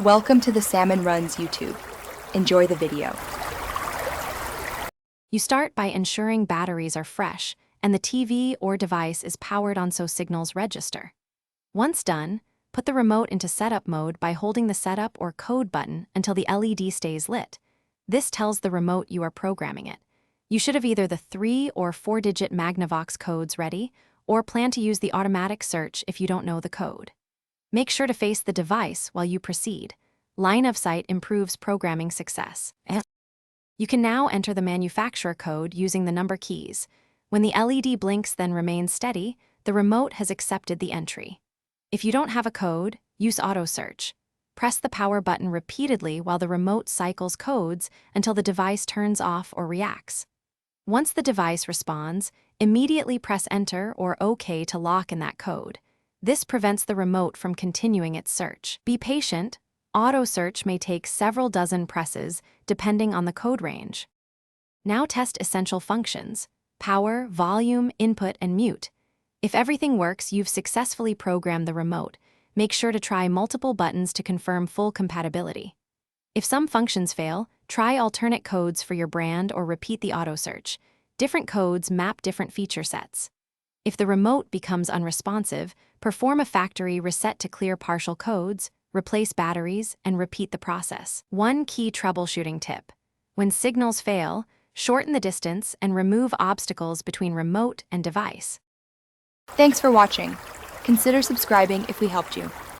Welcome to the Salmon Runs YouTube. Enjoy the video. You start by ensuring batteries are fresh and the TV or device is powered on so signals register. Once done, put the remote into setup mode by holding the setup or code button until the LED stays lit. This tells the remote you are programming it. You should have either the 3 or 4-digit Magnavox codes ready, or plan to use the automatic search if you don't know the code. Make sure to face the device while you proceed. Line of sight improves programming success. You can now enter the manufacturer code using the number keys. When the LED blinks then remains steady, the remote has accepted the entry. If you don't have a code, use auto search. Press the power button repeatedly while the remote cycles codes until the device turns off or reacts. Once the device responds, immediately press enter or OK to lock in that code. This prevents the remote from continuing its search. Be patient. Auto search may take several dozen presses, depending on the code range. Now test essential functions: power, volume, input, and mute. If everything works, you've successfully programmed the remote. Make sure to try multiple buttons to confirm full compatibility. If some functions fail, try alternate codes for your brand or repeat the auto search. Different codes map different feature sets. If the remote becomes unresponsive, perform a factory reset to clear partial codes, replace batteries, and repeat the process. One key troubleshooting tip: when signals fail, shorten the distance and remove obstacles between remote and device. Thanks for watching. Consider subscribing if we helped you.